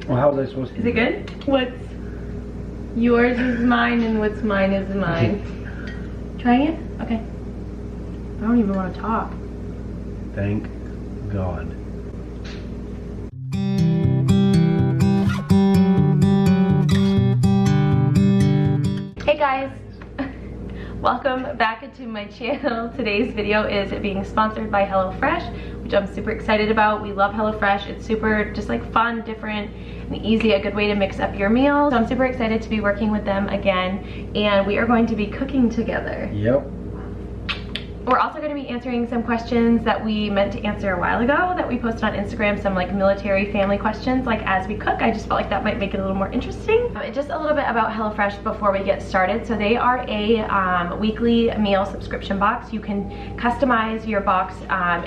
Well, how was I supposed to? Is it good? What's yours is mine and what's mine is mine. Trying it? Okay. I don't even want to talk. Thank God. Hey guys. Welcome back to my channel. Today's video is being sponsored by HelloFresh, which I'm super excited about. We love HelloFresh. It's super just like fun, different, and easy, a good way to mix up your meals. So I'm super excited to be working with them again, and we are going to be cooking together. Yep. We're also going to be answering some questions that we meant to answer a while ago that we posted on Instagram, some like military family questions, like as we cook. I just felt like that might make it a little more interesting. Just a little bit about HelloFresh before we get started. So they are a weekly meal subscription box. You can customize your box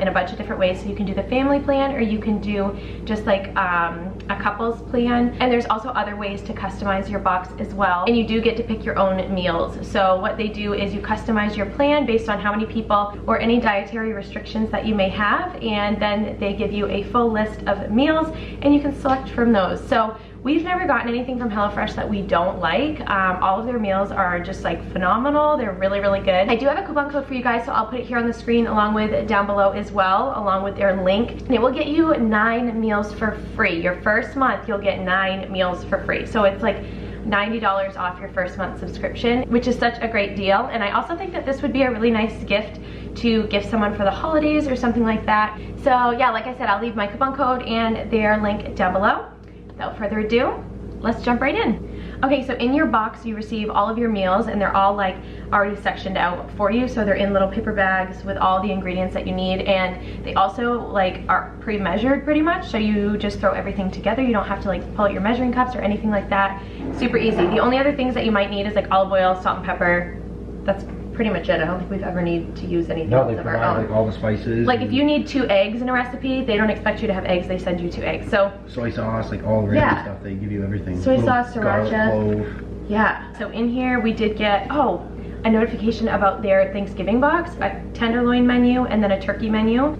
in a bunch of different ways. So you can do the family plan, or you can do just like a couples plan. And there's also other ways to customize your box as well. And you do get to pick your own meals. So what they do is you customize your plan based on how many people or any dietary restrictions that you may have, and then they give you a full list of meals and you can select from those. So we've never gotten anything from HelloFresh that we don't like. All of their meals are just like phenomenal. They're really, really good. I do have a coupon code for you guys, so I'll put it here on the screen along with down below as well, along with their link. And it will get you 9 meals for free. Your first month, you'll get 9 meals for free. So it's like $90 off your first month subscription, which is such a great deal. And I also think that this would be a really nice gift to give someone for the holidays or something like that. So yeah, like I said, I'll leave my coupon code and their link down below. Without further ado, let's jump right in. Okay, so in your box you receive all of your meals, and they're all like already sectioned out for you. So they're in little paper bags with all the ingredients that you need, and they also like are pre-measured pretty much. So you just throw everything together. You don't have to like pull out your measuring cups or anything like that. Super easy. The only other things that you might need is like olive oil, salt and pepper. That's pretty much it. I don't think we've ever need to use anything else of our own. Like all the spices. Like if you need 2 eggs in a recipe, they don't expect you to have eggs. They send you 2 eggs. So soy sauce, like all the random stuff. They give you everything. Soy sauce, sriracha. Clove. Yeah. So in here we did get a notification about their Thanksgiving box, a tenderloin menu, and then a turkey menu.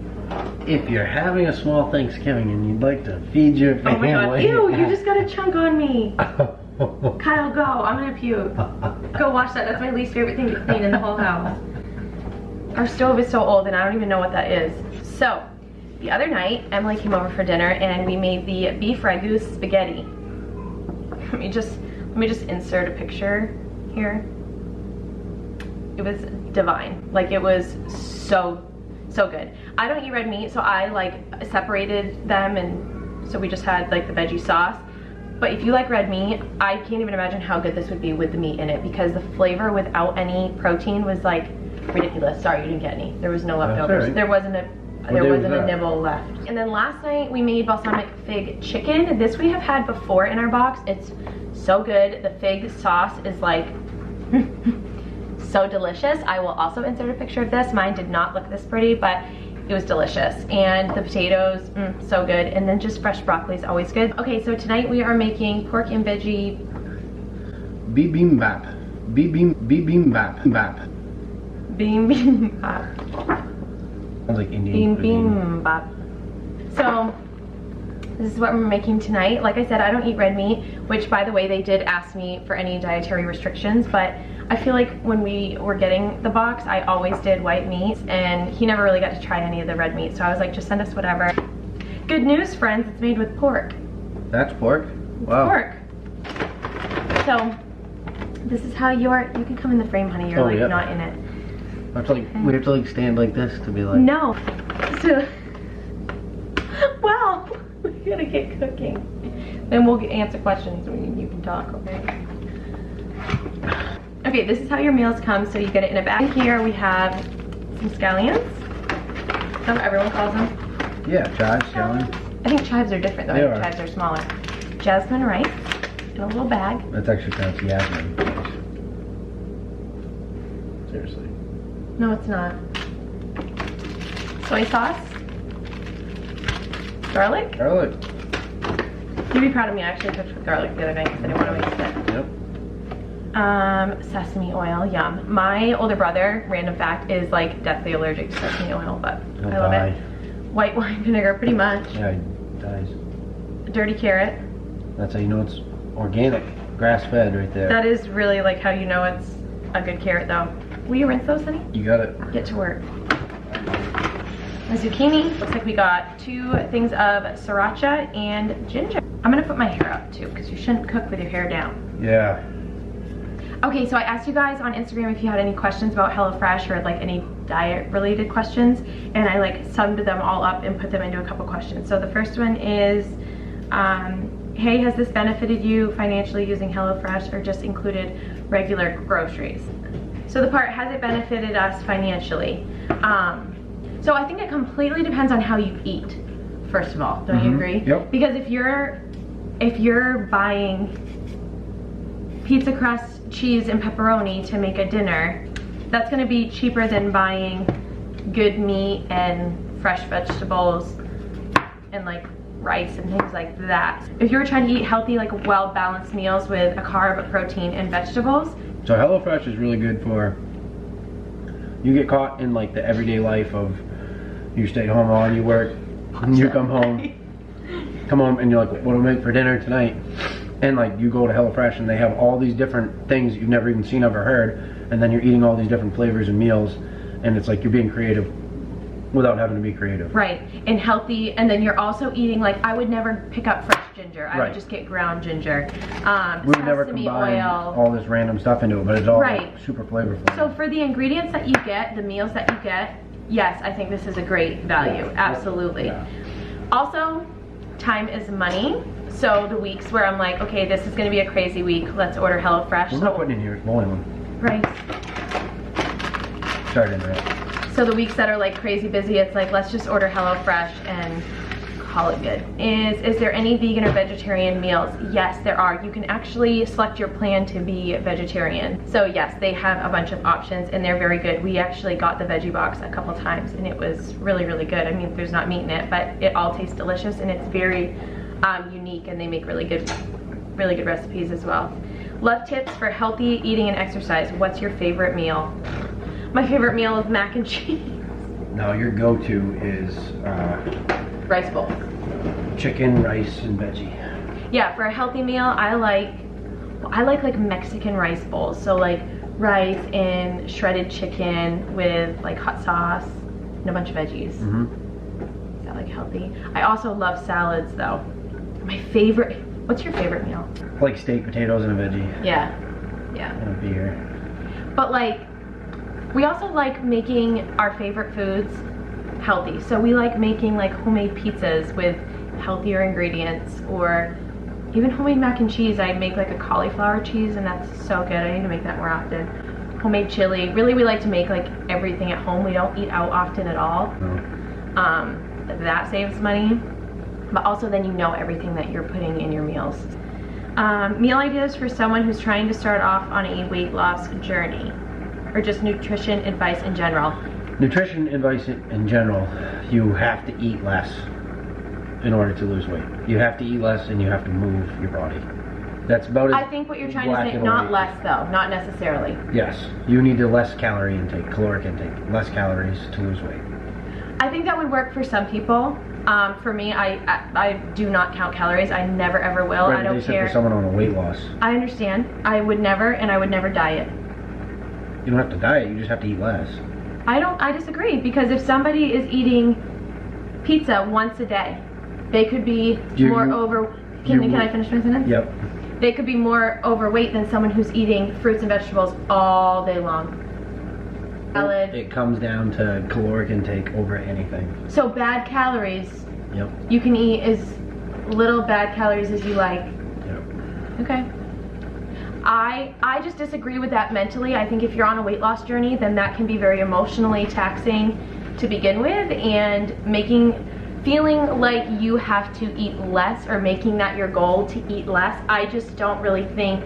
If you're having a small Thanksgiving and you'd like to feed your family. Oh my god! Ew! You just got a chunk on me. Kyle, go. I'm gonna puke. Go wash that. That's my least favorite thing to clean in the whole house. Our stove is so old and I don't even know what that is. So, the other night, Emily came over for dinner and we made the beef ragu spaghetti. Let me just insert a picture here. It was divine. Like, it was so good. I don't eat red meat, so I like separated them, and so we just had like the veggie sauce. But if you like red meat, I can't even imagine how good this would be with the meat in it, because the flavor without any protein was like ridiculous. Sorry, you didn't get any. There was no leftovers. Right. There wasn't a nibble left. And then last night we made balsamic fig chicken. This we have had before in our box. It's so good. The fig sauce is like so delicious. I will also insert a picture of this. Mine did not look this pretty, but it was delicious. And the potatoes, so good. And then just fresh broccoli is always good. Okay, so tonight we are making pork and veggie bibimbap. Bibimbap. Bibimbap. Sounds like Indian Bibimbap. So this is what we're making tonight. Like I said, I don't eat red meat, which by the way, they did ask me for any dietary restrictions, but I feel like when we were getting the box, I always did white meat, and he never really got to try any of the red meat. So I was like, just send us whatever. Good news, friends, it's made with pork. That's pork? Wow. Pork. So this is how you can come in the frame, honey. You're not in it. We have to like stand like this to be like. No. So, well, we gotta get cooking. Then we'll answer questions when you can talk, okay? Okay, this is how your meals come. So you get it in a bag. Here we have some scallions. That's what everyone calls them. Yeah, chives, scallions. I think chives are different though. I think chives are smaller. Jasmine rice in a little bag. That's actually pronounced Yasmin. Seriously. No, it's not. Soy sauce. Garlic. Garlic. You'd be proud of me. I actually cooked with garlic the other night because I didn't want to waste it. Yep. Sesame oil, yum. My older brother, random fact, is like deathly allergic to sesame oil, but I love it. White wine vinegar, pretty much. Yeah, he dies. Dirty carrot. That's how you know it's organic, grass-fed right there. That is really like how you know it's a good carrot though. Will you rinse those, honey? You got it. Get to work. The zucchini. Looks like we got 2 things of sriracha and ginger. I'm gonna put my hair up too, because you shouldn't cook with your hair down. Yeah. Okay, so I asked you guys on Instagram if you had any questions about HelloFresh or like any diet related questions, and I like summed them all up and put them into a couple questions. So the first one is, hey, has this benefited you financially using HelloFresh or just included regular groceries? So the part, has it benefited us financially? So I think it completely depends on how you eat, first of all. Don't you agree? Yep. Because if you're buying pizza crust, cheese, and pepperoni to make a dinner, that's gonna be cheaper than buying good meat and fresh vegetables and like rice and things like that. If you're trying to eat healthy, like well-balanced meals with a carb, a protein, and vegetables. So HelloFresh is really good for, you get caught in like the everyday life of, you stay home while you work, and you come home and you're like, what do I make for dinner tonight? And like you go to HelloFresh and they have all these different things you've never even seen, ever heard, and then you're eating all these different flavors and meals, and it's like you're being creative without having to be creative. Right, and healthy, and then you're also eating, like I would never pick up fresh ginger. I Right. would just get ground ginger. We would never Sesame combine oil. all this random stuff into it, but it's all Right. like, super flavorful. So for the ingredients that you get, the meals that you get, yes, I think this is a great value, absolutely. Yeah. Also, time is money. So the weeks where I'm like, okay, this is gonna be a crazy week, let's order HelloFresh. We're not putting in here, it's boiling one. Right. Sorry to interrupt. So the weeks that are like crazy busy, it's like, let's just order HelloFresh and call it good. Is there any vegan or vegetarian meals? Yes, there are. You can actually select your plan to be vegetarian. So yes, they have a bunch of options and they're very good. We actually got the veggie box a couple times and it was really, really good. I mean, there's not meat in it, but it all tastes delicious and it's very unique, and they make really good recipes as well. Love tips for healthy eating and exercise. What's your favorite meal? My favorite meal is mac and cheese. No, your go-to is Rice bowl. chicken, rice, and veggie. Yeah, for a healthy meal, I like like Mexican rice bowls. So like rice and shredded chicken with like hot sauce and a bunch of veggies. Is that like healthy? I also love salads though. My favorite, what's your favorite meal? I like steak, potatoes, and a veggie. Yeah, yeah. And a beer. But like, we also like making our favorite foods healthy. So we like making like homemade pizzas with healthier ingredients, or even homemade mac and cheese. I make like a cauliflower cheese and that's so good. I need to make that more often. Homemade chili. Really, we like to make like everything at home. We don't eat out often at all. No. That saves money. But also then you know everything that you're putting in your meals. Meal ideas for someone who's trying to start off on a weight loss journey, or just nutrition advice in general. Nutrition advice in general, you have to eat less in order to lose weight. You have to eat less and you have to move your body. That's about it. I think what you're trying to say, not less though, not necessarily. Yes, you need a less calorie intake, caloric intake, less calories to lose weight. I think that would work for some people. For me, I do not count calories. I never ever will. Right, I don't they said care. for someone on a weight loss. I understand. I would never, and I would never diet. You don't have to diet, you just have to eat less. I disagree, because if somebody is eating pizza once a day, they could be more over. Can I finish my sentence? Yep. They could be more overweight than someone who's eating fruits and vegetables all day long. Salad. It comes down to caloric intake over anything. So bad calories. Yep. You can eat as little bad calories as you like. Yep. Okay. I just disagree with that mentally. I think if you're on a weight loss journey, then that can be very emotionally taxing to begin with, and feeling like you have to eat less, or making that your goal to eat less. I just don't really think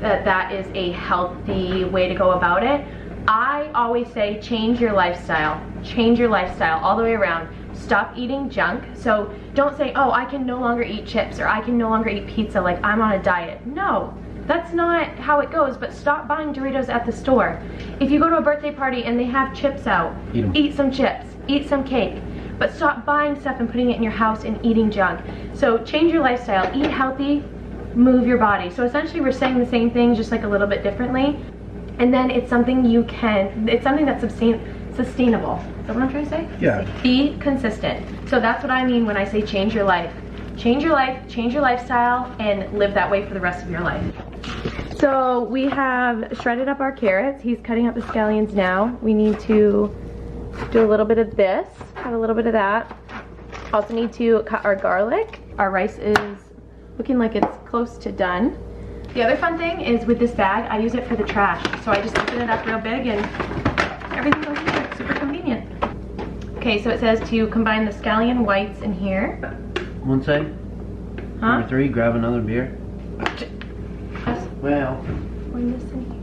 that that is a healthy way to go about it. I always say change your lifestyle. Change your lifestyle all the way around. Stop eating junk. So don't say, oh, I can no longer eat chips, or I can no longer eat pizza, like I'm on a diet. No, that's not how it goes. But stop buying Doritos at the store. If you go to a birthday party and they have chips out, eat some chips, eat some cake. but stop buying stuff and putting it in your house and eating junk. So change your lifestyle, eat healthy, move your body. So essentially we're saying the same thing, just like a little bit differently. And then it's something it's something that's sustainable. Is that what I'm trying to say? Yeah. Be consistent. So that's what I mean when I say change your life. Change your life, change your lifestyle, and live that way for the rest of your life. So we have shredded up our carrots. He's cutting up the scallions now. We need to do a little bit of this, have a little bit of that. Also need to cut our garlic. Our rice is looking like it's close to done. The other fun thing is with this bag, I use it for the trash. So I just open it up real big and everything goes in there. It's super convenient. Okay, so it says to combine the scallion whites in here. One say? Huh? Number 3, grab another beer. Yes. Well. We're missing here.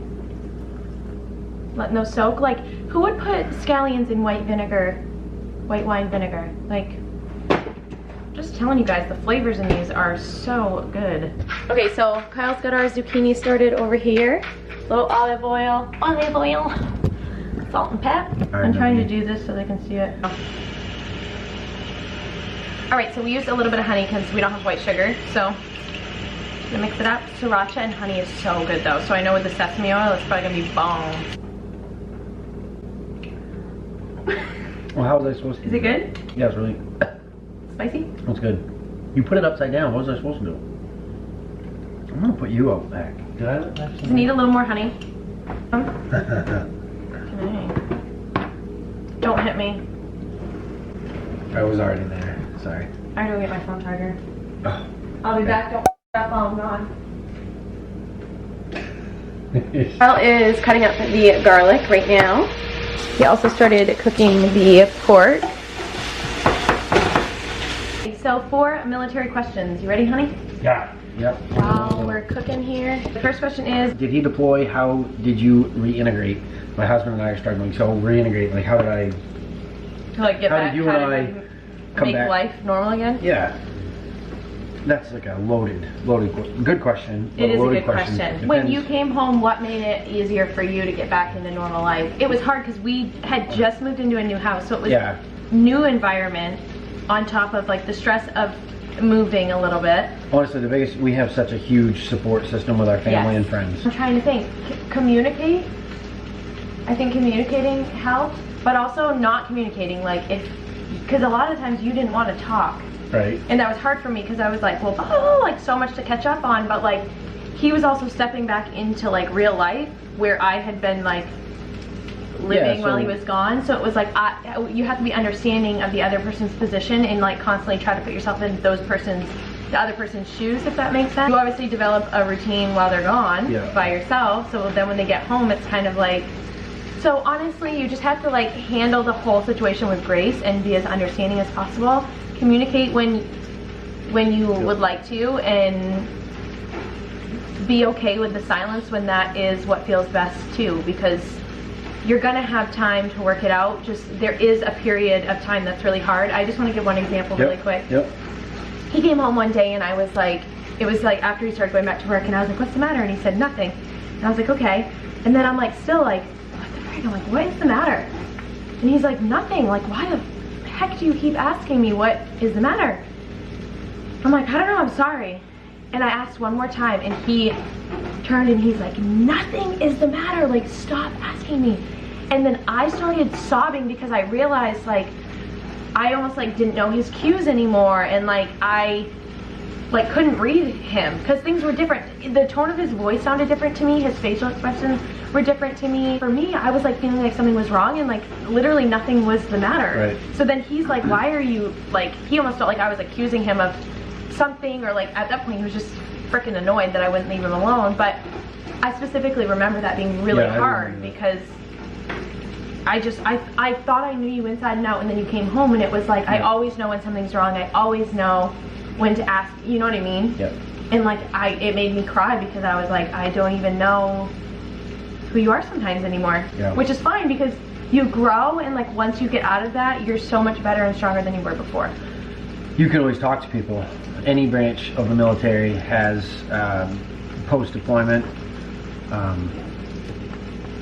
Letting those soak. Like, who would put scallions in white wine vinegar? Like, just telling you guys, the flavors in these are so good. Okay, so Kyle's got our zucchini started over here. Little olive oil, salt and pep. I'm trying to do this so they can see it. Oh. All right, so we used a little bit of honey because we don't have white sugar, so I'm gonna mix it up. Sriracha and honey is so good though, so I know with the sesame oil, it's probably gonna be bomb. Well, how was I supposed to Is it good? Yeah, it's really Spicy? That's good. You put it upside down. What was I supposed to do? I'm gonna put you out back. Did I let that? Does it need a little more honey? Okay. Don't hit me. I was already there. Sorry. I gotta go get my phone charger. Oh. I'll be back. Don't up while I'm gone. Kyle is cutting up the garlic right now. He also started cooking the pork. So 4 military questions. You ready, honey? Yeah. Yep. While we're cooking here, the first question is: did he deploy? How did you reintegrate? My husband and I are struggling. So reintegrate. Like, how did I? To like get how back? did you how and did I come make back? life normal again? Yeah. That's like a loaded, good question. It is a good question. question. When you came home, what made it easier for you to get back into normal life? It was hard because we had just moved into a new house, so it was new environment on top of like the stress of moving a little bit. Honestly, we have such a huge support system with our family and friends. I'm trying to think. Communicate. I think communicating helped, but also not communicating. Like because a lot of times you didn't want to talk. Right. And that was hard for me because I was like, well, like so much to catch up on, but like he was also stepping back into like real life where I had been like living while he was gone. So it was like you have to be understanding of the other person's position and like constantly try to put yourself in the other person's shoes, if that makes sense. You obviously develop a routine while they're gone by yourself, so then when they get home it's kind of like, so honestly you just have to like handle the whole situation with grace and be as understanding as possible. Communicate when you would like to, and be okay with the silence when that is what feels best too, because you're gonna have time to work it out. Just there is a period of time that's really hard. I just want to give one example really quick. He came home one day and I was like, it was like after he started going back to work, and I was like, what's the matter? And he said nothing. And I was like, okay. And then I'm like still like, what the frick? I'm like, what is the matter? And he's like, nothing. Like, why the heck do you keep asking me what is the matter? I'm like, I don't know, I'm sorry. And I asked one more time and he turned and he's like, nothing is the matter, like stop asking me. And then I started sobbing because I realized like I almost like didn't know his cues anymore, and like I like couldn't read him because things were different. The tone of his voice sounded different to me, his facial expressions were different to me. For me, I was like feeling like something was wrong and like literally nothing was the matter. Right. So then he's like, why are you, like he almost felt like I was accusing him of something, or like at that point he was just freaking annoyed that I wouldn't leave him alone. But I specifically remember that being really hard because I thought I knew you inside and out, and then you came home and it was like I always know when something's wrong. I always know when to ask, you know what I mean? Yep. And like it made me cry because I was like, I don't even know who you are sometimes anymore. Yeah. Which is fine because you grow, and like once you get out of that, you're so much better and stronger than you were before. You can always talk to people. Any branch of the military has post-deployment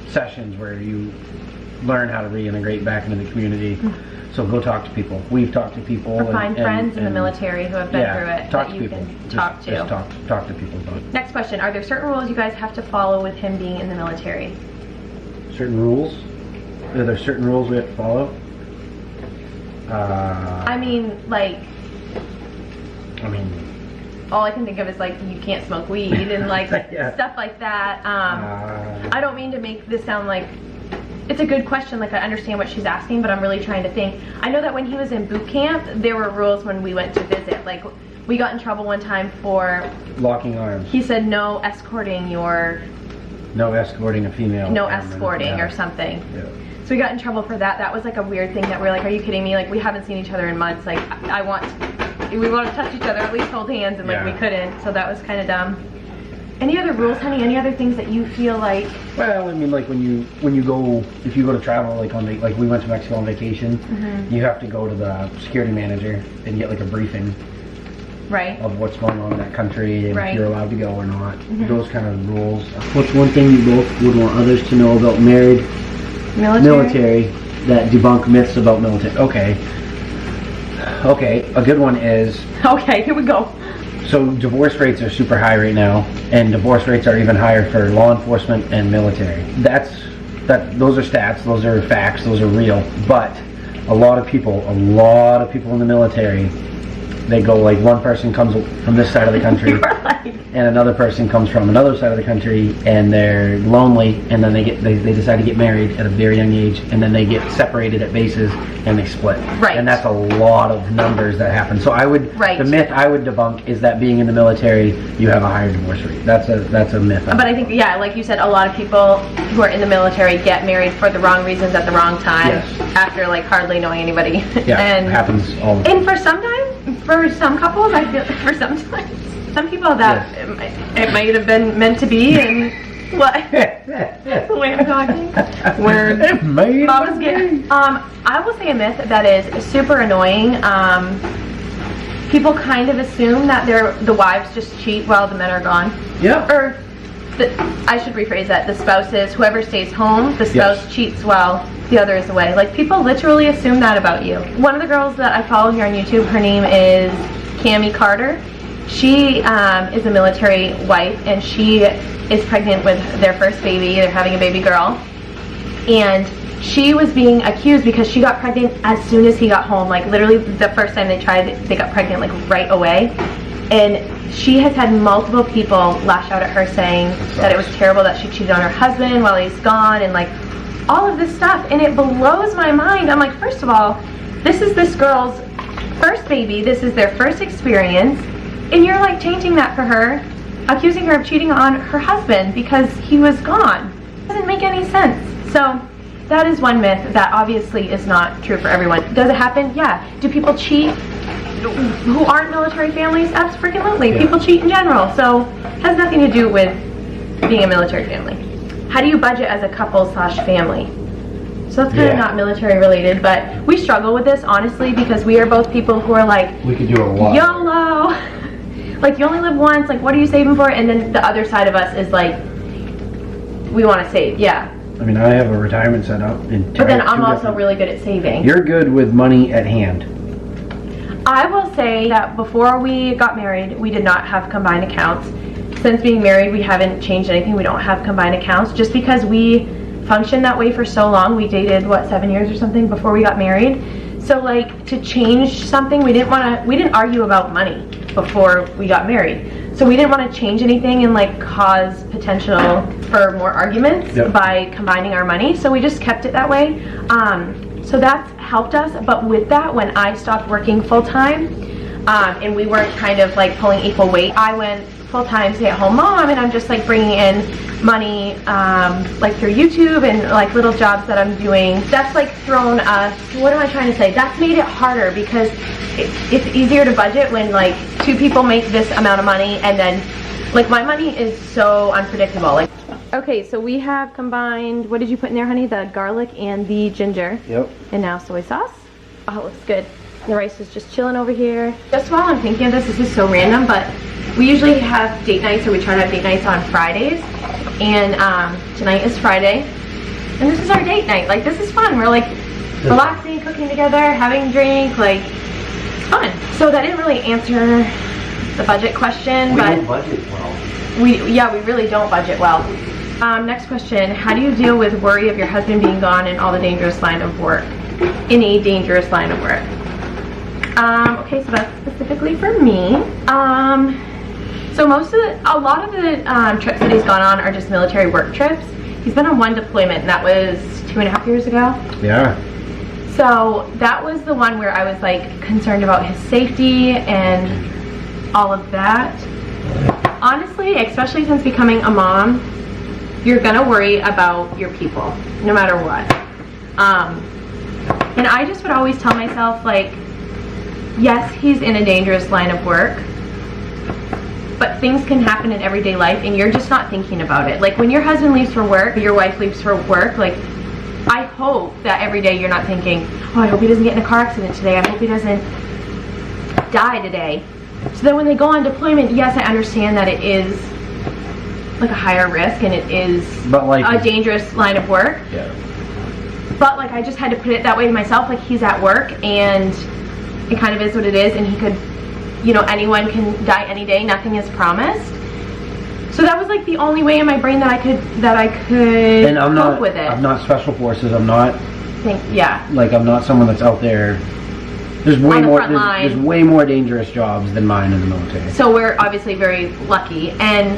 sessions where you learn how to reintegrate back into the community. So go talk to people. We've talked to people. Or find friends in the military who have been through it talk that to you people. can talk to. Just talk to people about it. Next question, are there certain rules you guys have to follow with him being in the military? Certain rules? Are there certain rules we have to follow? I mean, like, all I can think of is like you can't smoke weed and like yeah. stuff like that. I don't mean to make this sound like, it's a good question, like I understand what she's asking, but I'm really trying to think. I know that when he was in boot camp, there were rules when we went to visit. Like we got in trouble one time for locking arms. He said no escorting a female. No escorting or something. Yeah. So we got in trouble for that. That was like a weird thing that we're like, are you kidding me? Like we haven't seen each other in months. Like we want to touch each other, at least hold hands, and like we couldn't. So that was kind of dumb. Any other rules, honey? Any other things that you feel like? Well, I mean, like when you go, if you go to travel, like like we went to Mexico on vacation, you have to go to the security manager and get like a briefing, right, of what's going on in that country and if you're allowed to go or not. Those kind of rules. What's one thing you both would want others to know about military that debunk myths about military? Okay, a good one is. Okay, here we go. So divorce rates are super high right now, and divorce rates are even higher for law enforcement and military. Those are stats, those are facts, those are real. But a lot of people in the military, they go like one person comes from this side of the country and another person comes from another side of the country, and they're lonely, and then they decide to get married at a very young age, and then they get separated at bases and they split. Right. And that's a lot of numbers that happen. So the myth I would debunk is that being in the military you have a higher divorce rate. That's a myth. But I think, yeah, like you said, a lot of people who are in the military get married for the wrong reasons at the wrong time, after like hardly knowing anybody. Yeah, and it happens all the time. And for some couples, I feel some people that it might have been meant to be, and what? The way I'm talking. Word. Mama's getting. I will say a myth that is super annoying. People kind of assume that the wives just cheat while the men are gone. Yeah. Or I should rephrase that. The spouses, whoever stays home, the spouse cheats while the other is away. Like people literally assume that about you. One of the girls that I follow here on YouTube, her name is Cammie Carter. She is a military wife, and she is pregnant with their first baby. They're having a baby girl, and she was being accused because she got pregnant as soon as he got home. Like literally the first time they tried, they got pregnant like right away. And she has had multiple people lash out at her saying that it was terrible that she cheated on her husband while he's gone, and like all of this stuff. And it blows my mind. I'm like, first of all, this is this girl's first baby. This is their first experience. And you're like changing that for her, accusing her of cheating on her husband because he was gone. It doesn't make any sense. So that is one myth that obviously is not true for everyone. Does it happen? Yeah. Do people cheat who aren't military families? Absolutely. Yeah. People cheat in general. So it has nothing to do with being a military family. How do you budget as a couple/family? So that's kind of not military related, but we struggle with this honestly because we are both people who are like, we could do a lot. YOLO. Like you only live once, like what are you saving for? And then the other side of us is like, we want to save, I mean, I have a retirement set up. But then I'm also really good at saving. You're good with money at hand. I will say that before we got married, we did not have combined accounts. Since being married, we haven't changed anything. We don't have combined accounts just because we functioned that way for so long. We dated, 7 years or something before we got married. So like to change something, we didn't argue about money before we got married. So we didn't want to change anything and like cause potential for more arguments by combining our money. So we just kept it that way. So that's helped us. But with that, when I stopped working full-time and we weren't kind of like pulling equal weight, I went full-time stay-at-home mom, and I'm just like bringing in money like through YouTube and like little jobs that I'm doing. That's like thrown us, what am I trying to say? That's made it harder because it's easier to budget when like two people make this amount of money, and then like my money is so unpredictable. Like, okay, so we have combined, what did you put in there, honey? The garlic and the ginger. Yep. And now soy sauce. Oh, it looks good. The rice is just chilling over here. Just while I'm thinking of this is so random, but we usually have date nights, or we try to have date nights on Fridays. And tonight is Friday, and this is our date night. Like, this is fun. We're like relaxing, cooking together, having a drink, like, it's fun. So that didn't really answer the budget question, We but don't budget well. we really don't budget well. Next question, how do you deal with worry of your husband being gone in all the dangerous line of work? In a dangerous line of work. Okay, so that's specifically for me. So a lot of the trips that he's gone on are just military work trips. He's been on one deployment, and that was 2.5 years ago. Yeah. So that was the one where I was like concerned about his safety and all of that. Honestly, especially since becoming a mom, you're gonna worry about your people, no matter what. And I just would always tell myself, like, yes, he's in a dangerous line of work, but things can happen in everyday life and you're just not thinking about it. Like when your husband leaves for work, your wife leaves for work, like I hope that every day you're not thinking, oh, I hope he doesn't get in a car accident today. I hope he doesn't die today. So then when they go on deployment, yes, I understand that it is like a higher risk and it is a dangerous line of work. Yeah. But like I just had to put it that way to myself, like he's at work and it kind of is what it is, and he could, you know, anyone can die any day, nothing is promised. So that was like the only way in my brain that I could and I'm cope with it. I'm not special forces. I'm not yeah. like I'm not someone that's out there. There's way there's way more dangerous jobs than mine in the military. So we're obviously very lucky, and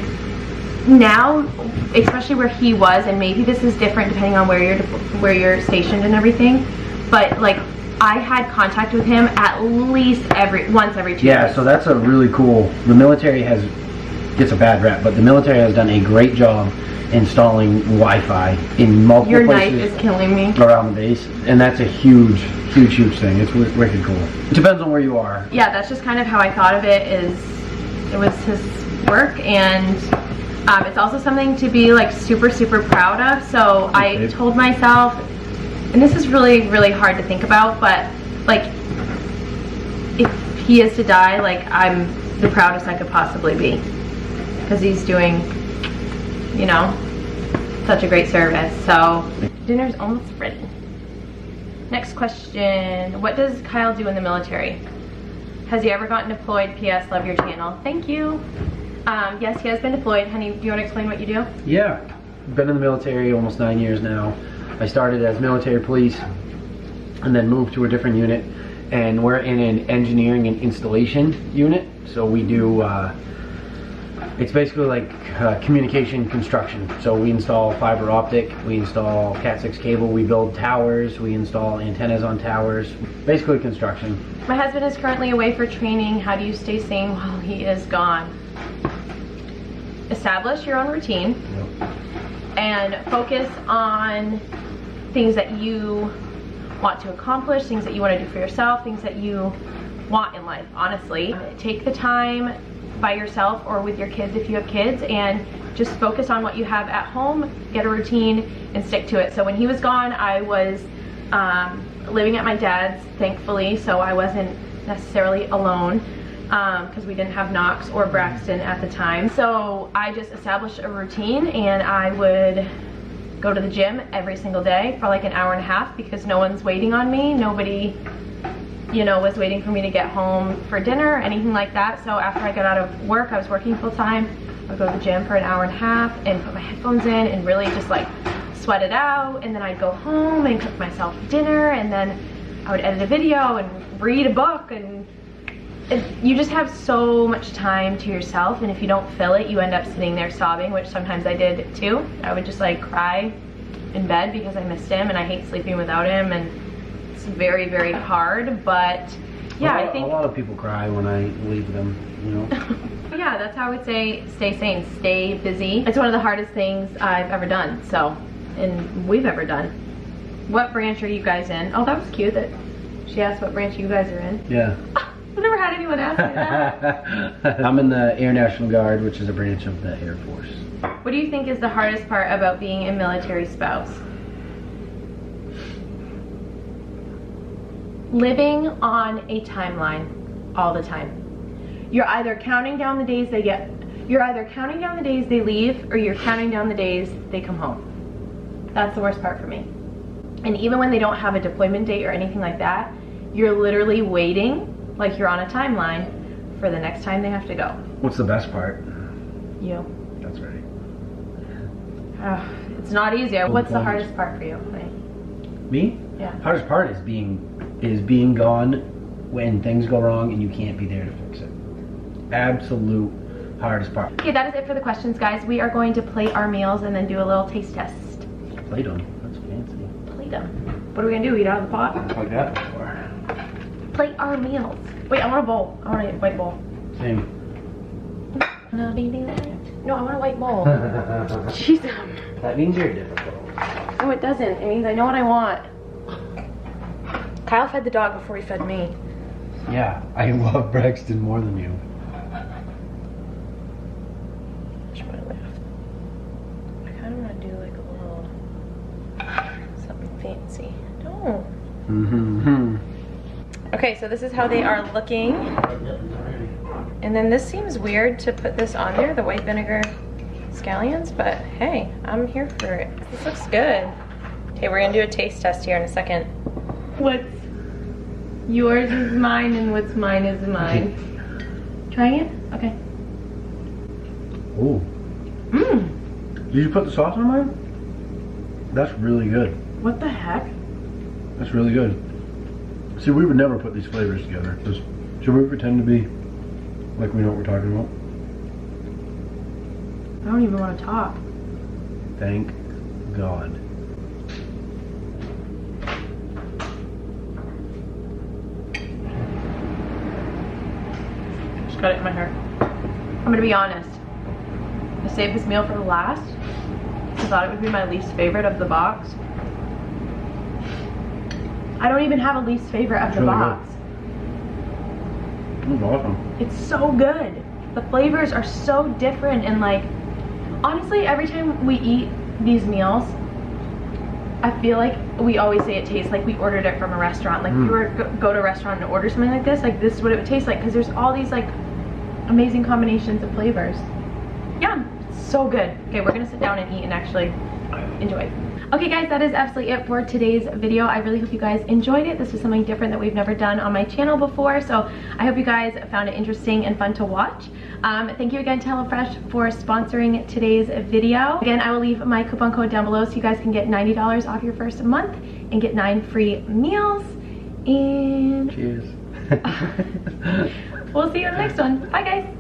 now, especially where he was, and maybe this is different depending on where you're stationed and everything, but like I had contact with him at least once every 2 Yeah, days. so that's a really cool. The military gets a bad rep, but the military has done a great job installing Wi-Fi in multiple Your places knife is killing me. around the base, and that's a huge thing. It's wicked cool. It depends on where you are. Yeah, that's just kind of how I thought of it. It was his work, and it's also something to be like super proud of. So I told myself, and this is really hard to think about, but like if he is to die, like I'm the proudest I could possibly be, because he's doing, you know, such a great service. So dinner's almost ready. Next question, what does Kyle do in the military? Has he ever gotten deployed? PS, love your channel. Thank you. Yes, he has been deployed. Honey, do you want to explain what you do? Yeah, been in the military almost 9 years now. I started as military police and then moved to a different unit, and we're in an engineering and installation unit. So we do, it's basically like communication construction. So we install fiber optic, we install Cat 6 cable, we build towers, we install antennas on towers, basically construction. My husband is currently away for training. How do you stay sane while he is gone? Establish your own routine and focus on things that you want to accomplish, things that you want to do for yourself, things that you want in life, honestly. Take the time by yourself or with your kids if you have kids, and just focus on what you have at home, get a routine, and stick to it. So when he was gone, I was living at my dad's, thankfully, so I wasn't necessarily alone, because we didn't have Knox or Braxton at the time. So I just established a routine, and I would go to the gym every single day for like an hour and a half, because no one's waiting on me. Nobody, you know, was waiting for me to get home for dinner or anything like that. So after I got out of work, I was working full time, I would go to the gym for an hour and a half and put my headphones in and really just like sweat it out, and then I'd go home and cook myself dinner, and then I would edit a video and read a book, and you just have so much time to yourself, and if you don't fill it, you end up sitting there sobbing, which sometimes I did too. I would just like cry in bed because I missed him, and I hate sleeping without him, and it's very hard. But yeah, I think a lot of people cry when I leave them, you know. Yeah, that's how I would say stay sane, stay busy. It's one of the hardest things I've ever done, so, and we've ever done. What branch are you guys in? Oh, that was cute that she asked what branch you guys are in. Yeah. I've never had anyone ask me that. I'm in the Air National Guard, which is a branch of the Air Force. What do you think is the hardest part about being a military spouse? Living on a timeline all the time. You're either counting down the days they leave, or you're counting down the days they come home. That's the worst part for me. And even when they don't have a deployment date or anything like that, you're literally waiting, like you're on a timeline for the next time they have to go. What's the best part? You. That's right. It's not easy. What's the hardest part for you? Right? Me? Yeah. Hardest part is being gone when things go wrong and you can't be there to fix it. Absolute hardest part. Okay, that is it for the questions, guys. We are going to plate our meals and then do a little taste test. Plate them. That's fancy. Plate them. What are we gonna do? Eat out of the pot? Like that before. Plate our meals. Wait, I want a bowl. I want a white bowl. Same. No, I want a white bowl. Jeez. That means you're difficult. No, it doesn't. It means I know what I want. Kyle fed the dog before he fed me. Yeah, I love Braxton more than you. I kind of want to do like a little something fancy. No. Mm-hmm. Okay, so this is how they are looking. And then this seems weird to put this on there, the white vinegar scallions, but hey, I'm here for it. This looks good. Okay, we're gonna do a taste test here in a second. What's yours is mine and what's mine is mine. Trying it? Okay. Ooh. Mmm. Did you put the sauce on mine? That's really good. What the heck? That's really good. See, we would never put these flavors together. Should we pretend to be like we know what we're talking about? I don't even want to talk. Thank God. Just got it in my hair. I'm gonna be honest. I saved this meal for the last. I thought it would be my least favorite of the box. I don't even have a least favorite of the really box. Good. That's awesome. It's so good. The flavors are so different, and like, honestly, every time we eat these meals, I feel like we always say it tastes like we ordered it from a restaurant. Like if you were to go to a restaurant and order something like this is what it would taste like, because there's all these like amazing combinations of flavors. Yeah, it's so good. Okay, we're gonna sit down and eat and actually enjoy. Okay guys, that is absolutely it for today's video. I really hope you guys enjoyed it. This was something different that we've never done on my channel before, so I hope you guys found it interesting and fun to watch. Thank you again to HelloFresh for sponsoring today's video. Again, I will leave my coupon code down below so you guys can get $90 off your first month and get 9 free meals. And Cheers. we'll see you in the next one. Bye guys.